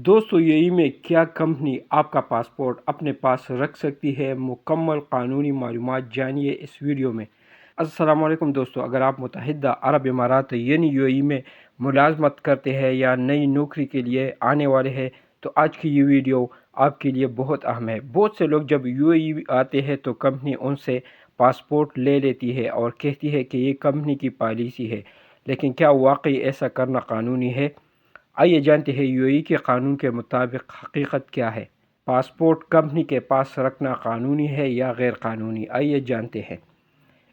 دوستو UAE میں کیا کمپنی آپ کا پاسپورٹ اپنے پاس رکھ سکتی ہے؟ مکمل قانونی معلومات جانیے اس ویڈیو میں۔ السلام علیکم دوستو، اگر آپ متحدہ عرب امارات یعنی UAE میں ملازمت کرتے ہیں یا نئی نوکری کے لیے آنے والے ہیں تو آج کی یہ ویڈیو آپ کے لیے بہت اہم ہے۔ بہت سے لوگ جب UAE آتے ہیں تو کمپنی ان سے پاسپورٹ لے لیتی ہے اور کہتی ہے کہ یہ کمپنی کی پالیسی ہے، لیکن کیا واقعی ایسا کرنا قانونی ہے؟ آئیے جانتے ہیں UAE کے قانون کے مطابق حقیقت کیا ہے۔ پاسپورٹ کمپنی کے پاس رکھنا قانونی ہے یا غیر قانونی؟ آئیے جانتے ہیں۔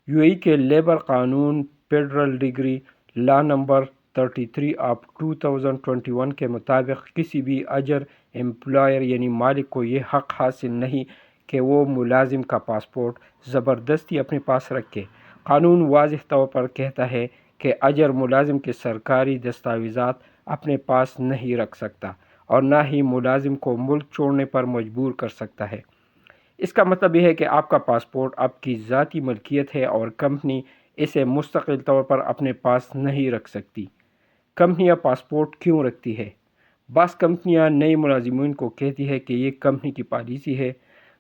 UAE کے لیبر قانون federal degree law number 33 of 2021 کے مطابق کسی بھی اجر امپلائر یعنی مالک کو یہ حق حاصل نہیں کہ وہ ملازم کا پاسپورٹ زبردستی اپنے پاس رکھے۔ قانون واضح طور پر کہتا ہے کہ اجر ملازم کے سرکاری دستاویزات اپنے پاس نہیں رکھ سکتا اور نہ ہی ملازم کو ملک چھوڑنے پر مجبور کر سکتا ہے۔ اس کا مطلب یہ ہے کہ آپ کا پاسپورٹ آپ کی ذاتی ملکیت ہے اور کمپنی اسے مستقل طور پر اپنے پاس نہیں رکھ سکتی۔ کمپنیاں پاسپورٹ کیوں رکھتی ہے؟ بعض کمپنیاں نئے ملازمین کو کہتی ہے کہ یہ کمپنی کی پالیسی ہے،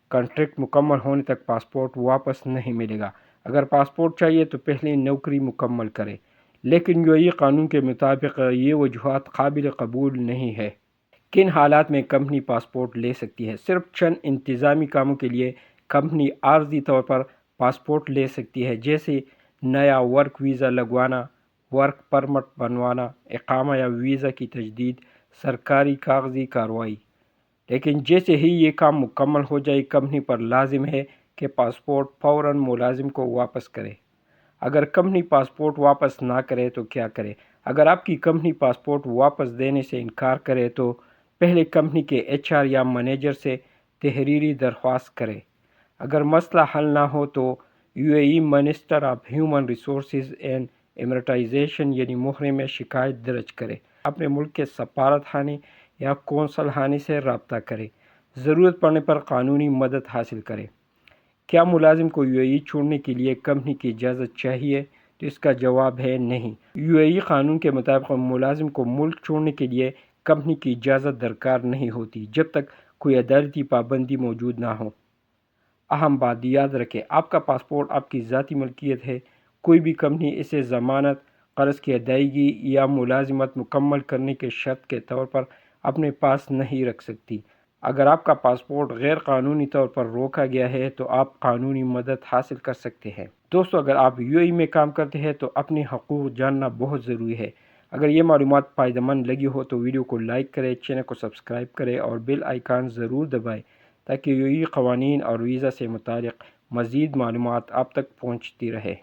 کنٹریکٹ مکمل ہونے تک پاسپورٹ واپس نہیں ملے گا۔ اگر پاسپورٹ چاہیے تو پہلے نوکری مکمل کرے، لیکن UAE قانون کے مطابق یہ وجوہات قابل قبول نہیں ہے۔ کن حالات میں کمپنی پاسپورٹ لے سکتی ہے؟ صرف چند انتظامی کاموں کے لیے کمپنی عارضی طور پر پاسپورٹ لے سکتی ہے، جیسے نیا ورک ویزا لگوانا، ورک پرمٹ بنوانا، اقامہ یا ویزا کی تجدید، سرکاری کاغذی کارروائی۔ لیکن جیسے ہی یہ کام مکمل ہو جائے کمپنی پر لازم ہے کہ پاسپورٹ فوراً ملازم کو واپس کرے۔ اگر کمپنی پاسپورٹ واپس نہ کرے تو کیا کرے؟ اگر آپ کی کمپنی پاسپورٹ واپس دینے سے انکار کرے تو پہلے کمپنی کے HR یا مینیجر سے تحریری درخواست کرے۔ اگر مسئلہ حل نہ ہو تو UAE minister of human resources and Emiratisation یعنی محرے میں شکایت درج کرے۔ اپنے ملک کے سفارت خانے یا قونصل خانے سے رابطہ کرے۔ ضرورت پڑنے پر قانونی مدد حاصل کرے۔ کیا ملازم کو UAE چھوڑنے کے لیے کمپنی کی اجازت چاہیے؟ تو اس کا جواب ہے نہیں۔ UAE قانون کے مطابق ملازم کو ملک چھوڑنے کے لیے کمپنی کی اجازت درکار نہیں ہوتی جب تک کوئی عدالتی پابندی موجود نہ ہو۔ اہم بات یاد رکھیں، آپ کا پاسپورٹ آپ کی ذاتی ملکیت ہے۔ کوئی بھی کمپنی اسے ضمانت، قرض کی ادائیگی یا ملازمت مکمل کرنے کے شرط کے طور پر اپنے پاس نہیں رکھ سکتی۔ اگر آپ کا پاسپورٹ غیر قانونی طور پر روکا گیا ہے تو آپ قانونی مدد حاصل کر سکتے ہیں۔ دوستو، اگر آپ UAE میں کام کرتے ہیں تو اپنے حقوق جاننا بہت ضروری ہے۔ اگر یہ معلومات فائدہ مند لگی ہو تو ویڈیو کو لائک کریں، چینل کو سبسکرائب کریں اور بیل آئیکن ضرور دبائیں تاکہ UAE قوانین اور ویزا سے متعلق مزید معلومات آپ تک پہنچتی رہے۔